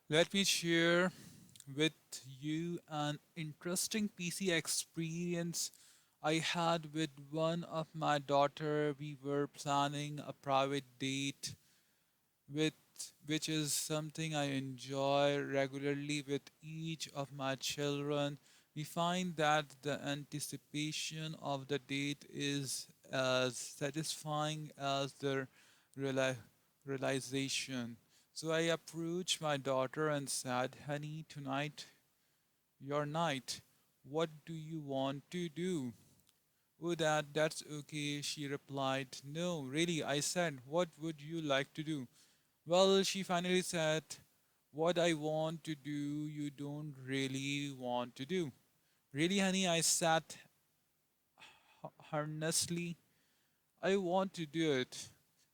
Let me share with you an interesting PC experience I had with one of my daughter. We were planning a private date with which is something I enjoy regularly with each of my children. We find that the anticipation of the date is as satisfying as the reali- realization. So I approached my daughter and said, "Honey, tonight, your night. What do you want to do?" "Oh, Dad, that's okay," she replied. "No, really," I said. "What would you like to do?" Well, she finally said, "What I want to do, you don't really want to do." "Really, honey?" I sat earnestly. "I want to do it.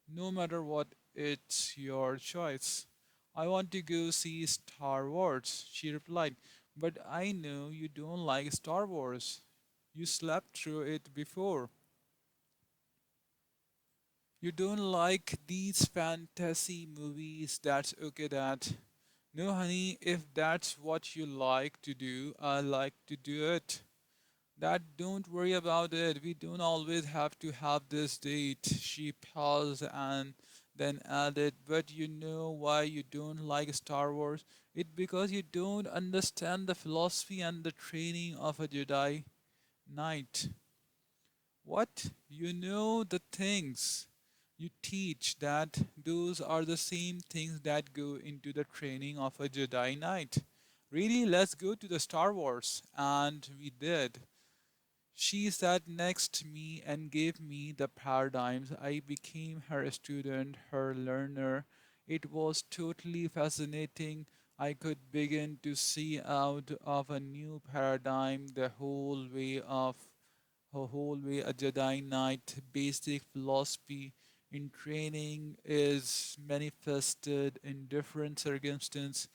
No matter what, it's your choice." "I want to go see Star Wars," she replied. "But I know you don't like Star Wars. You slept through it before. You don't like these fantasy movies. That's okay, Dad." "No, honey, if that's what you like to do, I like to do it." "Dad, don't worry about it. We don't always have to have this date." She paused and then added, "But you know why you don't like Star Wars? It's because you don't understand the philosophy and the training of a Jedi Knight." "What? You know the things you teach, that those are the same things that go into the training of a Jedi Knight. Really, let's go to the Star Wars." And we did. She sat next to me and gave me the paradigms. I became her student, her learner. It was totally fascinating. I could begin to see out of a new paradigm the whole way a Jedi Knight basic philosophy in training is manifested in different circumstances.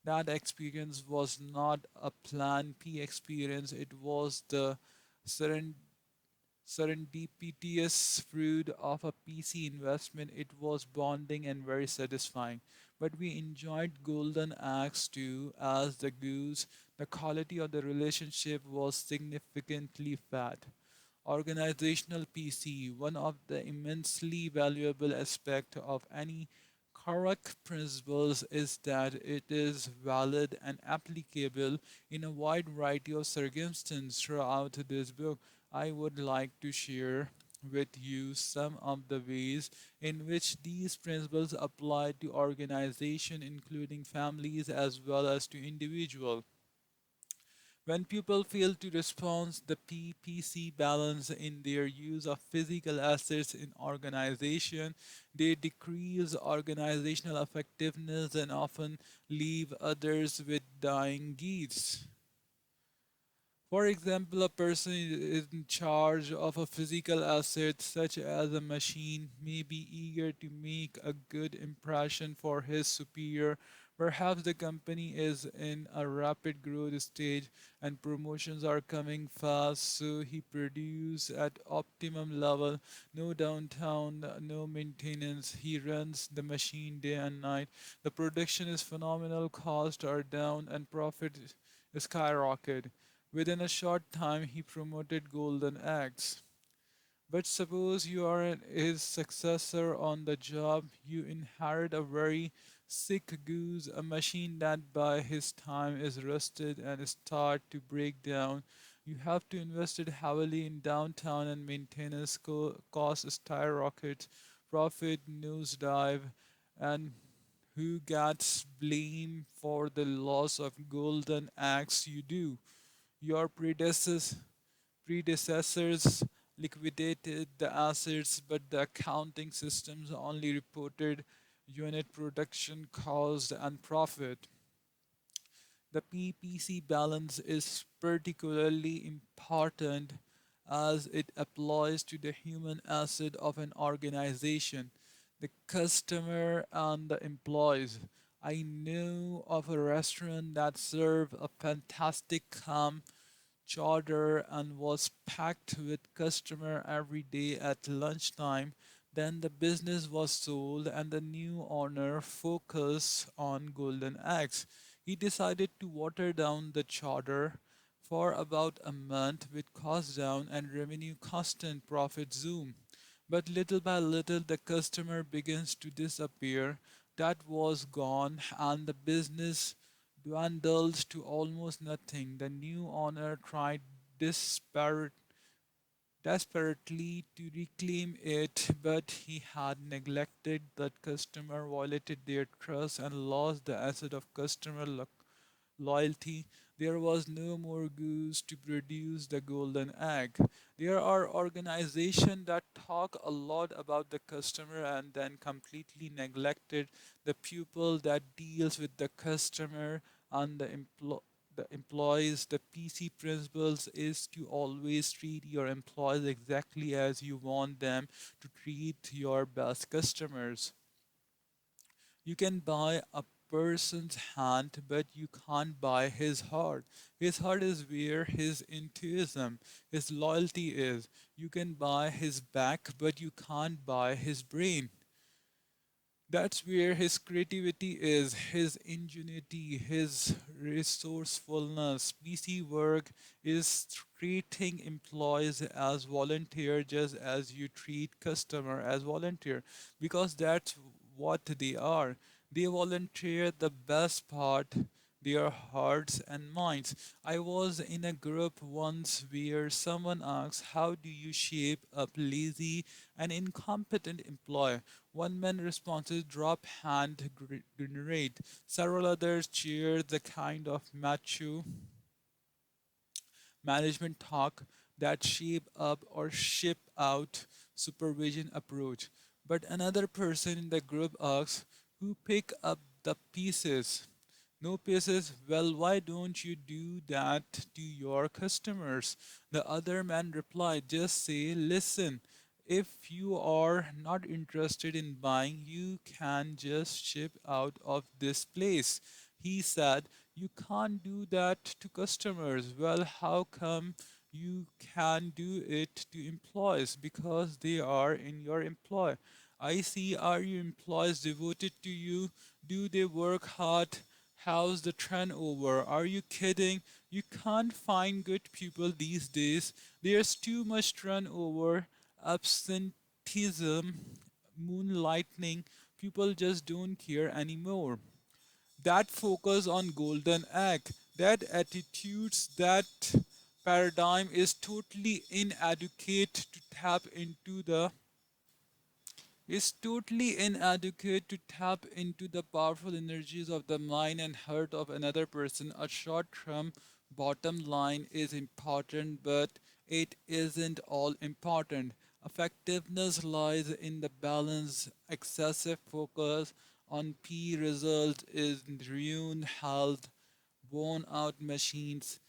That experience was not a plan P experience, it was the seren- serendipitous fruit of a PC investment. It was bonding and very satisfying. But we enjoyed Golden Axe too, as the goose. The quality of the relationship was significantly fat. Organizational PC, one of the immensely valuable aspects of any correct principles is that it is valid and applicable in a wide variety of circumstances. Throughout this book, I would like to share with you some of the ways in which these principles apply to organization, including families as well as to individuals. When people fail to respond, the PPC balance in their use of physical assets in organization, they decrease organizational effectiveness and often leave others with dying geese. For example, a person in charge of a physical asset, such as a machine, may be eager to make a good impression for his superior. Perhaps the company is in a rapid growth stage and promotions are coming fast, so he produces at optimum level, no downtime, no maintenance. He runs the machine day and night. The production is phenomenal, costs are down, and profit is skyrocketed. Within a short time, he promoted Golden Axe. But suppose you are his successor on the job, you inherit a very sick goose, a machine that by his time is rusted and start to break down. You have to invest it heavily in downtown and maintenance costs skyrocket, profit nosedive, and who gets blame for the loss of Golden Axe? You do. Your predecessors liquidated the assets, but the accounting systems only reported unit production cost and profit. The PPC balance is particularly important as it applies to the human asset of an organization, the customer and the employees. I know of a restaurant that served a fantastic ham charter and was packed with customer every day at lunchtime. Then the business was sold and the new owner focused on golden eggs. He decided to water down the charter for about a month with costs down and revenue constant profit zoom. But little by little the customer begins to disappear. That was gone and the business dwindled to almost nothing. The new owner tried desperate desperately to reclaim it, but he had neglected that customer, violated their trust, and lost the asset of customer loyalty. There was no more goose to produce the golden egg. There are organizations that talk a lot about the customer and then completely neglected the pupil that deals with the customer and the employees. The PC principles is to always treat your employees exactly as you want them to treat your best customers. You can buy a person's hand, but you can't buy his heart. His heart is where his enthusiasm, his loyalty is. You can buy his back, but you can't buy his brain. That's where his creativity is, his ingenuity, his resourcefulness. PC work is treating employees as volunteer just as you treat customer as volunteer because that's what they are. They volunteer the best part, their hearts and minds. I was in a group once where someone asked, how do you shape up lazy and incompetent employee? One man responded, drop hand grenade. Several others cheered the kind of macho management talk that shape up or ship out supervision approach. But another person in the group asks, who pick up the pieces? No pieces. Well, why don't you do that to your customers? The other man replied, just say, listen, if you are not interested in buying, you can just ship out of this place. He said, you can't do that to customers. Well, how come you can do it to employees? Because they are in your employ. I see. Are your employees devoted to you? Do they work hard? How's the turnover? Are you kidding? You can't find good people these days. There's too much turnover, absenteeism, moonlighting. People just don't care anymore. That focus on golden egg, that attitudes, that paradigm is totally inadequate to tap into the is totally inadequate to tap into the powerful energies of the mind and heart of another person. A short term bottom line is important, but it isn't all important. Effectiveness lies in the balance. Excessive focus on P result is ruined health, worn out machines,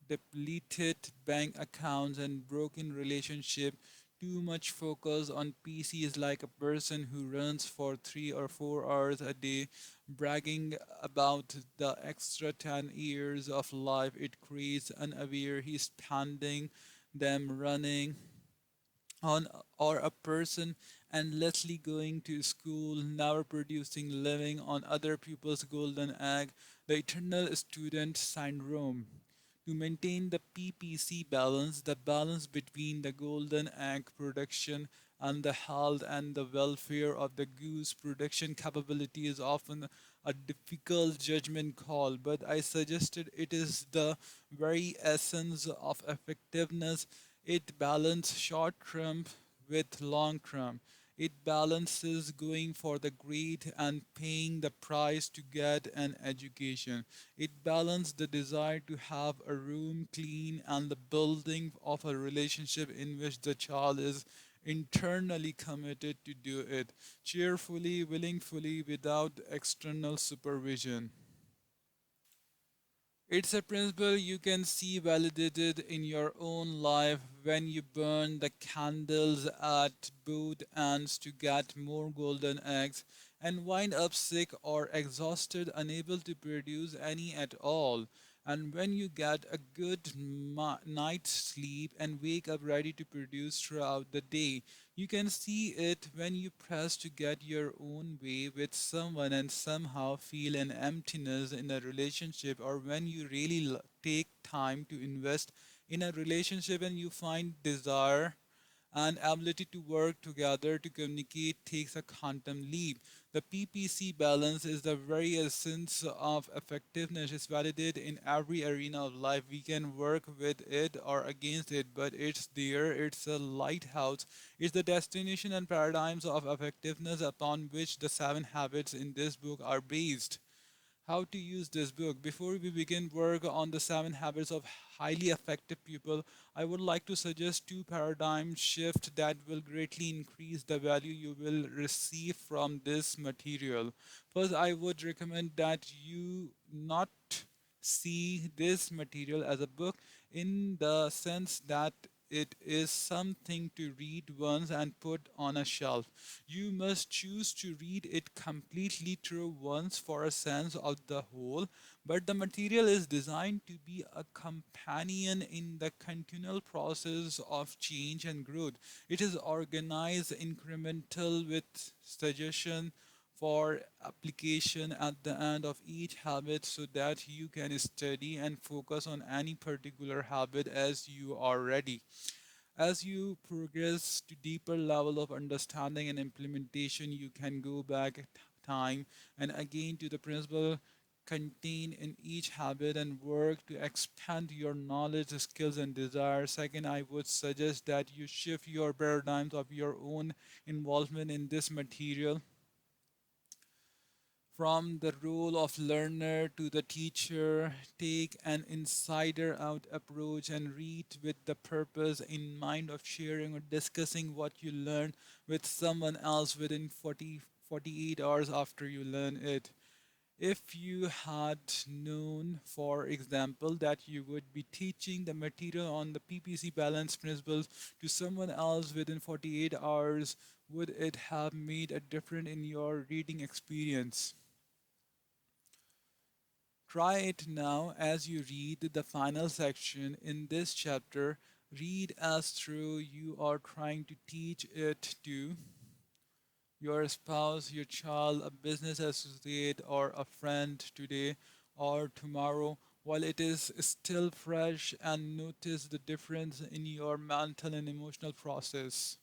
depleted bank accounts, and broken relationship. Too much focus on PC is like a person who runs for 3 or 4 hours a day, bragging about the extra 10 years of life it creates, unaware he's spending them running on, or a person endlessly going to school, never producing, living on other people's golden egg, the eternal student syndrome. To maintain the PPC balance, the balance between the golden egg production and the health and the welfare of the goose production capability is often a difficult judgment call, but I suggested it is the very essence of effectiveness. It balances short term with long term. It balances going for the grade and paying the price to get an education. It balances the desire to have a room clean and the building of a relationship in which the child is internally committed to do it cheerfully, willingly, without external supervision. It's a principle you can see validated in your own life when you burn the candles at both ends to get more golden eggs and wind up sick or exhausted, unable to produce any at all. And when you get a good night's sleep and wake up ready to produce throughout the day, you can see it when you press to get your own way with someone and somehow feel an emptiness in a relationship, or when you really take time to invest in a relationship and you find desire and ability to work together to communicate takes a quantum leap. The PPC balance is the very essence of effectiveness. It's validated in every arena of life. We can work with it or against it, but it's there. It's a lighthouse. It's the destination and paradigms of effectiveness upon which the seven habits in this book are based. How to use this book. Before we begin work on the seven habits of highly effective people, I would like to suggest two paradigm shifts that will greatly increase the value you will receive from this material. First, I would recommend that you not see this material as a book in the sense that it is something to read once and put on a shelf. You must choose to read it completely through once for a sense of the whole, but the material is designed to be a companion in the continual process of change and growth. It is organized incremental with suggestion for application at the end of each habit so that you can study and focus on any particular habit as you are ready. As you progress to deeper level of understanding and implementation, you can go back time and again to the principle contained in each habit and work to expand your knowledge, skills, and desires. Second, I would suggest that you shift your paradigms of your own involvement in this material from the role of learner to the teacher. Take an insider out approach and read with the purpose in mind of sharing or discussing what you learned with someone else within 48 hours after you learn it. If you had known, for example, that you would be teaching the material on the PPC balance principles to someone else within 48 hours, would it have made a difference in your reading experience? Try it now as you read the final section in this chapter. Read as through you are trying to teach it to your spouse, your child, a business associate, or a friend today or tomorrow while it is still fresh, and notice the difference in your mental and emotional process.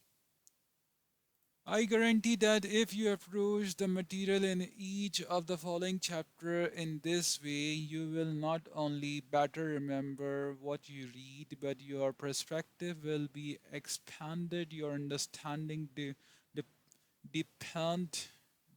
I guarantee that if you approach the material in each of the following chapter in this way, you will not only better remember what you read, but your perspective will be expanded, your understanding de- depend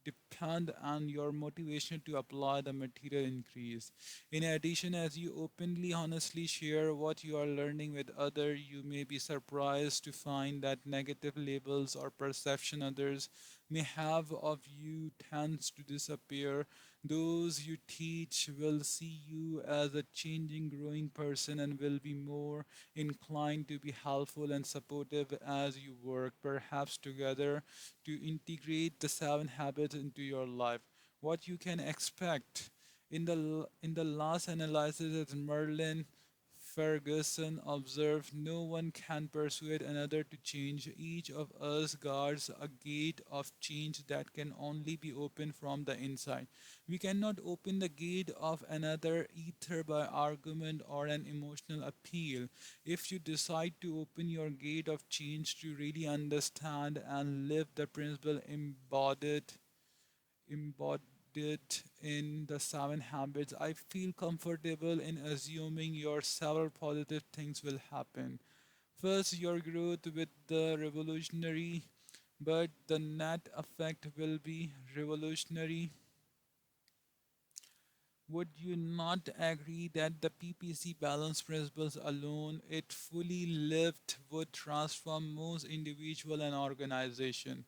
depend on your motivation to apply the material increase. In addition, as you openly honestly share what you are learning with others, you may be surprised to find that negative labels or perception others may have of you tends to disappear. Those you teach will see you as a changing growing person and will be more inclined to be helpful and supportive as you work perhaps together to integrate the seven habits into your life. What you can expect in the last analysis, as Merlin Ferguson observed, no one can persuade another to change. Each of us guards a gate of change that can only be opened from the inside. We cannot open the gate of another either by argument or an emotional appeal. If you decide to open your gate of change to really understand and live the principle embodied in the seven habits, I feel comfortable in assuming your several positive things will happen. First, your growth with the revolutionary, but the net effect will be revolutionary. Would you not agree that the PPC balance principles alone, it fully lived, would transform most individual and organization?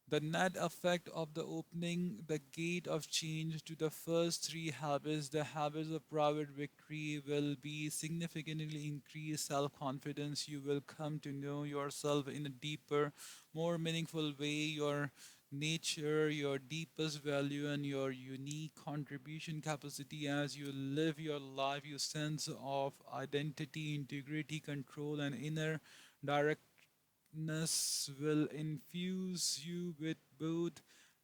The net effect of the opening the gate of change to the first three habits, the habits of private victory, will be significantly increased self confidence. You will come to know yourself in a deeper, more meaningful way. Your nature, your deepest value, and your unique contribution capacity as you live your life. Your sense of identity, integrity, control, and inner directness will infuse you with both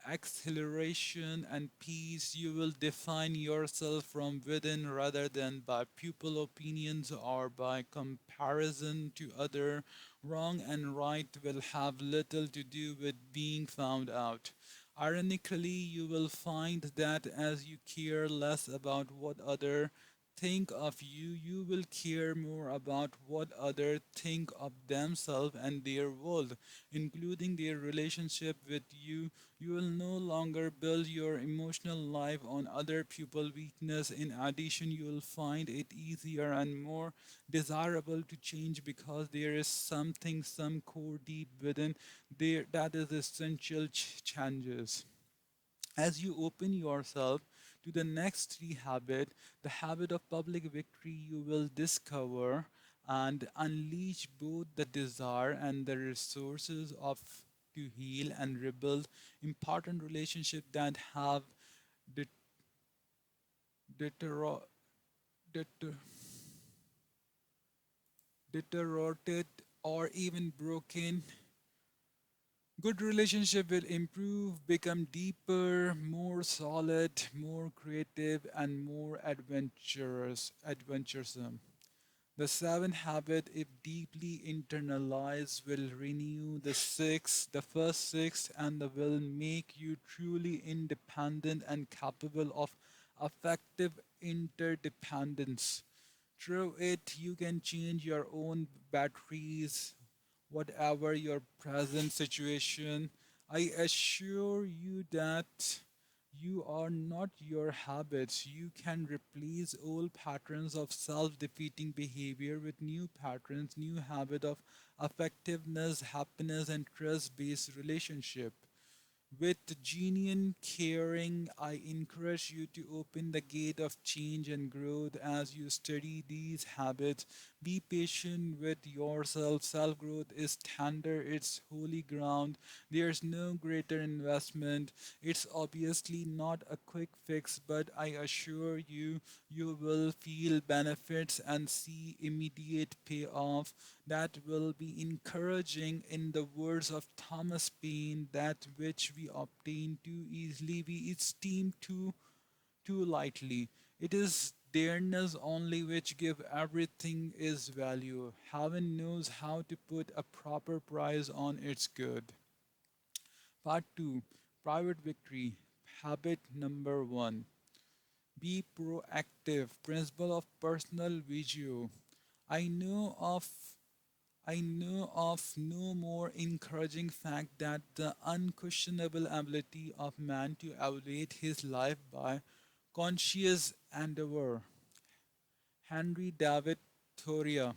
exhilaration and peace. You will define yourself from within rather than by pupil opinions or by comparison to other. Wrong and right will have little to do with being found out. Ironically, you will find that as you care less about what other think of you, you will care more about what others think of themselves and their world, including their relationship with you. You will no longer build your emotional life on other people's weakness. In addition, you will find it easier and more desirable to change because there is something, some core deep within there that is essential changes. As you open yourself to the next three habit, the habit of public victory, you will discover and unleash both the desire and the resources of to heal and rebuild important relationships that have det- detero- deter- deteriorated or even broken. Good relationship will improve, become deeper, more solid, more creative, and more adventuresome. The seventh habit, if deeply internalized, will renew the first six, and will make you truly independent and capable of effective interdependence. Through it, you can change your own batteries, whatever your present situation. I assure you that you are not your habits. You can replace old patterns of self defeating behavior with new patterns, new habit of effectiveness, happiness, and trust based relationship. With genuine caring, I encourage you to open the gate of change and growth as you study these habits. Be patient with yourself. Self growth is tender, it's holy ground. There's no greater investment. It's obviously not a quick fix, but I assure you, you will feel benefits and see immediate payoff that will be encouraging. In the words of Thomas Paine, that which we obtain too easily we esteem too lightly. It is dearness only which give everything is value. Heaven knows how to put a proper price on its good. Part 2, Private Victory. Habit number 1. Be proactive. Principle of personal vigio. I know of I know of no more encouraging fact that the unquestionable ability of man to evaluate his life by conscious endeavor. Henry David Thoreau.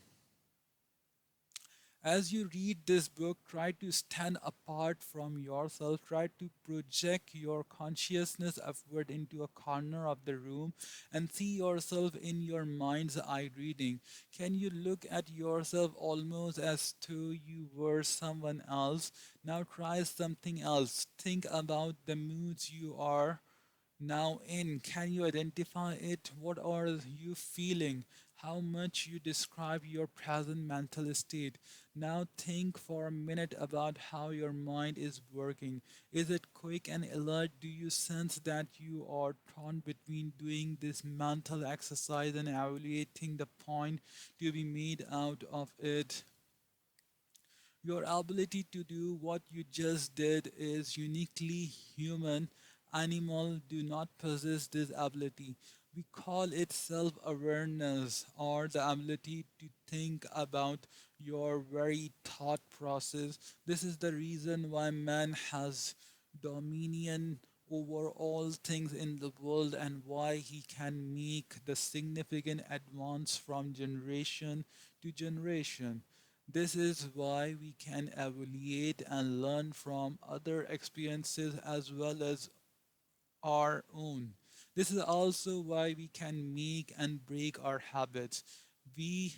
As you read this book, try to stand apart from yourself. Try to project your consciousness upward into a corner of the room and see yourself in your mind's eye reading. Can you look at yourself almost as though you were someone else? Now try something else. Think about the moods you are now in. Can you identify it? What are you feeling? How much you describe your present mental state? Now think for a minute about how your mind is working. Is it quick and alert? Do you sense that you are torn between doing this mental exercise and evaluating the point to be made out of it? Your ability to do what you just did is uniquely human. Animals do not possess this ability. We call it self awareness or the ability to think about your very thought process. This is the reason why man has dominion over all things in the world and why he can make the significant advance from generation to generation. This is why we can evaluate and learn from other experiences as well as our own. This is also why we can make and break our habits. We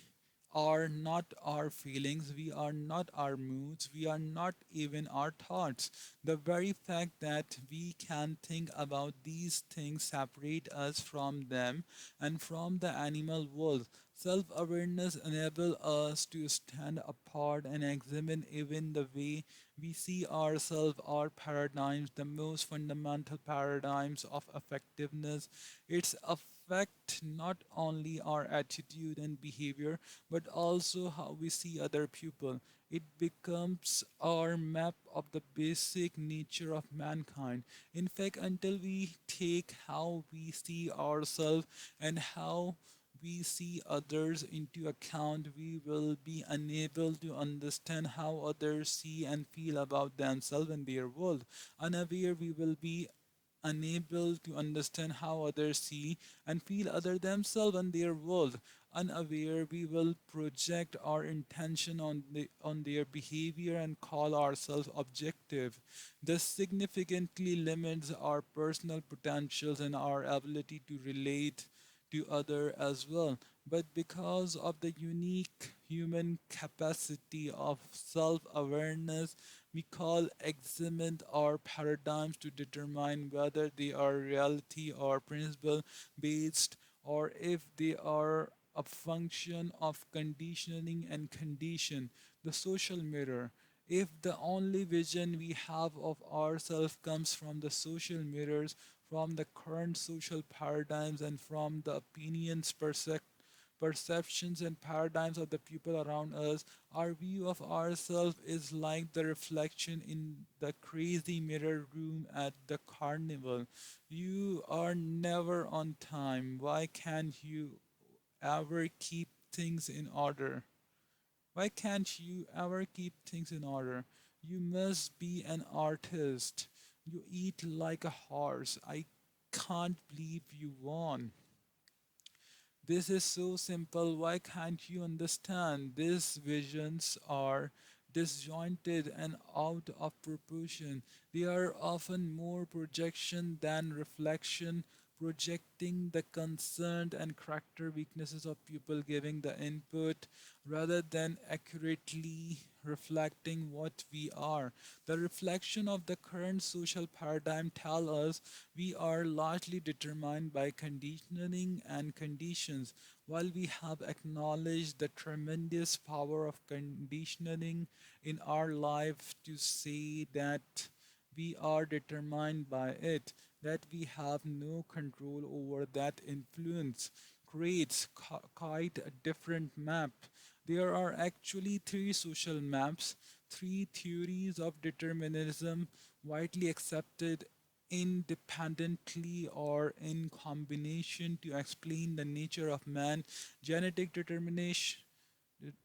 are not our feelings, we are not our moods, we are not even our thoughts. The very fact that we can think about these things separate us from them and from the animal world. Self awareness enables us to stand apart and examine even the way we see ourselves, our paradigms, the most fundamental paradigms of effectiveness. It's affect not only our attitude and behavior, but also how we see other people. It becomes our map of the basic nature of mankind. In fact, until we take how we see ourselves and how we see others into account, we will be unable to understand how others see and feel about themselves and their world. Unaware, we will be unable to understand how others see and feel other themselves and their world. Unaware, we will project our intention on their behavior and call ourselves objective. This significantly limits our personal potentials and our ability to relate to other as well. But because of the unique human capacity of self-awareness, we call examine our paradigms to determine whether they are reality or principle based, or if they are a function of conditioning and condition. The social mirror. If the only vision we have of ourselves comes from the social mirrors, from the current social paradigms, and from the opinions, perceptions, and paradigms of the people around us, our view of ourselves is like the reflection in the crazy mirror room at the carnival. You are never on time. Why can't you ever keep things in order? Why can't you ever keep things in order? You must be an artist. You eat like a horse. I can't believe you won. This is so simple. Why can't you understand? These visions are disjointed and out of proportion. They are often more projection than reflection, projecting the concern and character weaknesses of people giving the input rather than accurately reflecting what we are. The reflection of the current social paradigm tell us we are largely determined by conditioning and conditions. While we have acknowledged the tremendous power of conditioning in our life to say that we are determined by it, that we have no control over that influence, creates quite a different map. There are actually three social maps, three theories of determinism widely accepted independently or in combination to explain the nature of man. Genetic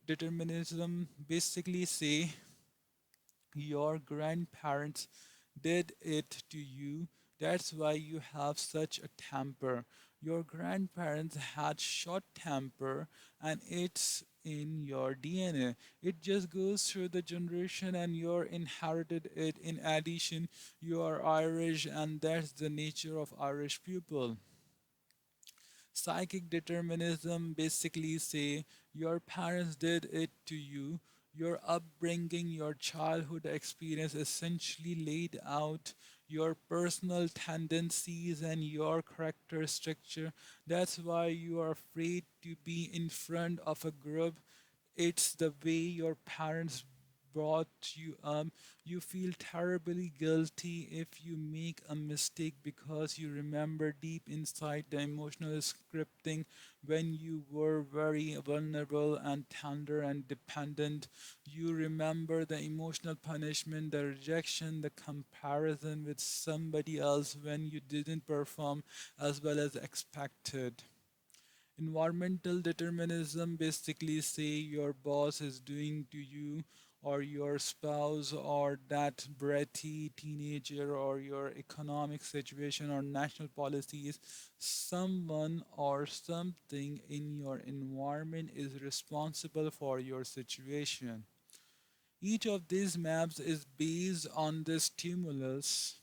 determinism basically say your grandparents did it to you. That's why you have such a temper. Your grandparents had short temper and it's in your DNA. It just goes through the generation and you're inherited it. In addition, you are Irish and that's the nature of Irish people. Psychic determinism basically say your parents did it to you. Your upbringing, your childhood experience essentially laid out your personal tendencies and your character structure. That's why you are afraid to be in front of a group. It's the way your parents brought you up. You feel terribly guilty if you make a mistake because you remember deep inside the emotional scripting when you were very vulnerable and tender and dependent. You remember the emotional punishment, the rejection, the comparison with somebody else when you didn't perform as well as expected. Environmental determinism basically say your boss is doing to you or your spouse or that bratty teenager or your economic situation or national policies, someone or something in your environment is responsible for your situation. Each of these maps is based on this stimulus.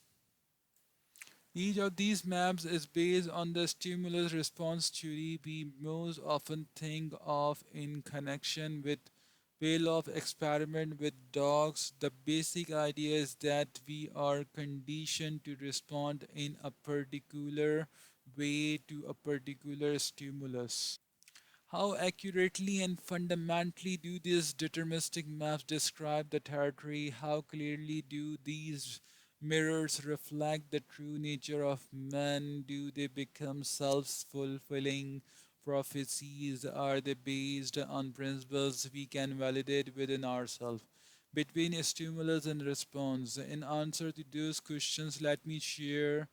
Each of these maps is based on the stimulus response theory we most often think of in connection with Pavlov experiment with dogs. The basic idea is that we are conditioned to respond in a particular way to a particular stimulus. How accurately and fundamentally do these deterministic maps describe the territory? How clearly do these mirrors reflect the true nature of man? Do they become self fulfilling prophecies? Are they based on principles we can validate within ourselves? Between stimulus and response. In answer to those questions, let me share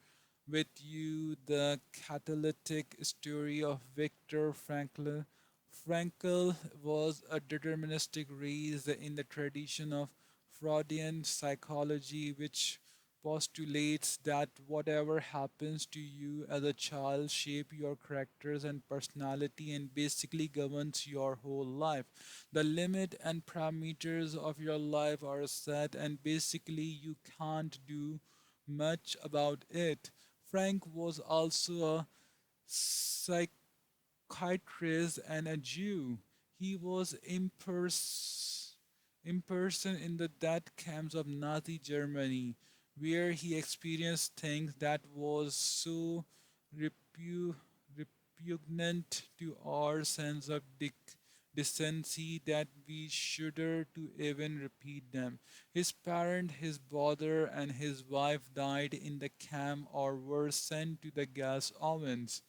with you the catalytic story of Viktor Frankl. Frankl was a deterministic raised in the tradition of Freudian psychology, which postulates that whatever happens to you as a child shape your characters and personality and basically governs your whole life. The limit and parameters of your life are set and basically you can't do much about it. Frank was also a psychiatrist and a Jew. He was in person in the death camps of Nazi Germany, where he experienced things that was so repu- repugnant to our sense of decency that we shudder to even repeat them. His parent, his brother, and his wife died in the camp or were sent to the gas ovens.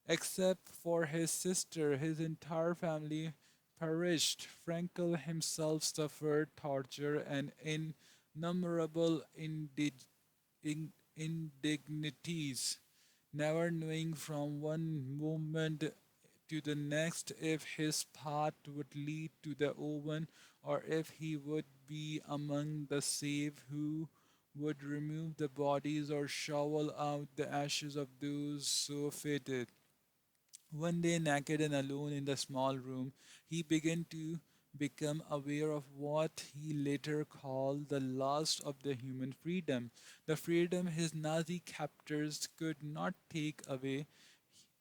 Except for his sister, his entire family perished. Frankel himself suffered torture and innumerable indignities, never knowing from one moment to the next if his path would lead to the oven or if he would be among the saved who would remove the bodies or shovel out the ashes of those so fated. One day, naked and alone in the small room, he began to become aware of what he later called the lust of the human freedom, the freedom his Nazi captors could not take away.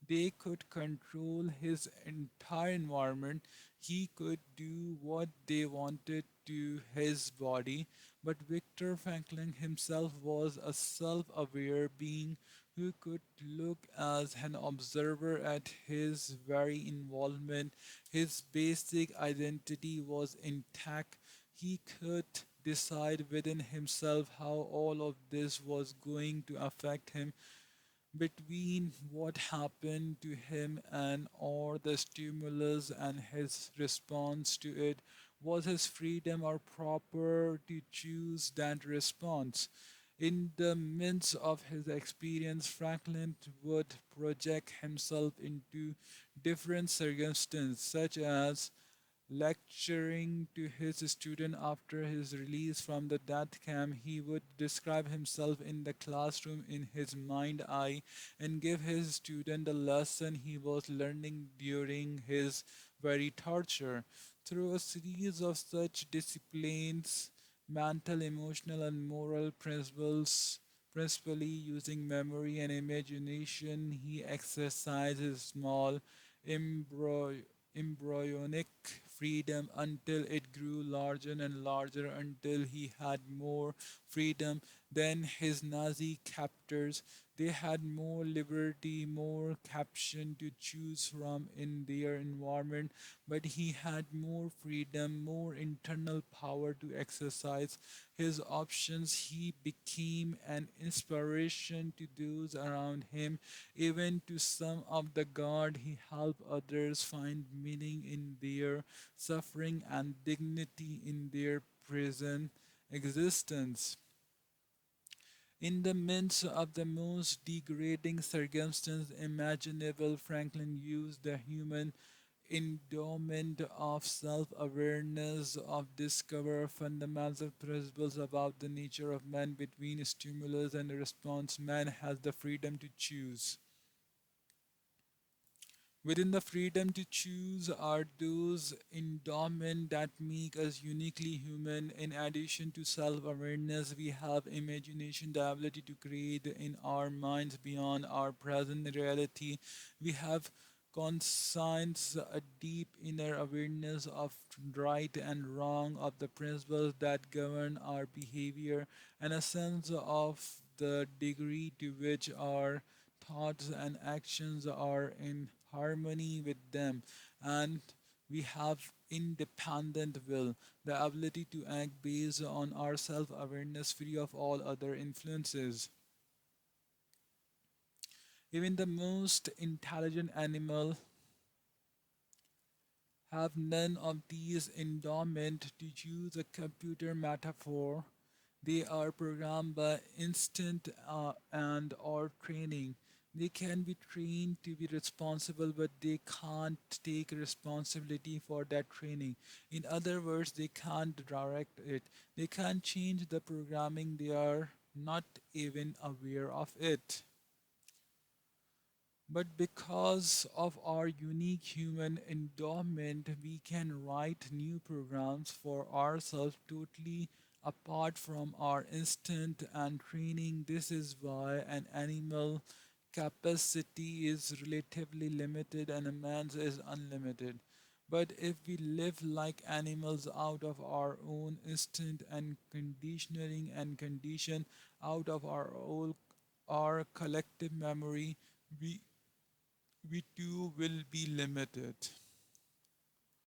They could control his entire environment. He could do what they wanted to his body. But Viktor Frankl himself was a self aware being who could look as an observer at his very involvement. His basic identity was intact. He could decide within himself how all of this was going to affect him between what happened to him and or the stimulus and his response to it. Was his freedom or proper to choose that response? In the midst of his experience, Franklin would project himself into different circumstances, such as lecturing to his student after his release from the death camp. He would describe himself in the classroom in his mind eye and give his student the lesson he was learning during his very torture. Through a series of such disciplines, mental, emotional, and moral principles, principally using memory and imagination, he exercises small embry- embryonic freedom until it grew larger and larger until he had more freedom than his Nazi captors. They had more liberty, more caption to choose from in their environment, but he had more freedom, more internal power to exercise his options. He became an inspiration to those around him, even to some of the God. He helped others find meaning in their suffering and dignity in their present existence. In the midst of the most degrading circumstance imaginable, Franklin used the human endowment of self-awareness of discover fundamental principles about the nature of man between stimulus and response. Man has the freedom to choose. Within the freedom to choose are those endowments that make us uniquely human. In addition to self awareness, we have imagination, the ability to create in our minds beyond our present reality. We have conscience, a deep inner awareness of right and wrong, of the principles that govern our behavior, and a sense of the degree to which our thoughts and actions are in harmony with them. And we have independent will, the ability to act based on our self awareness, free of all other influences. Even the most intelligent animal have none of these endowment. To use a computer metaphor, they are programmed by instinct and or training. They can be trained to be responsible, but they can't take responsibility for that training. In other words, they can't direct it. They can't change the programming. They are not even aware of it. But because of our unique human endowment, we can write new programs for ourselves totally apart from our instinct and training. This is why an animal capacity is relatively limited and a man's is unlimited. But if we live like animals out of our own instinct and conditioning and condition out of our collective memory, we we too will be limited.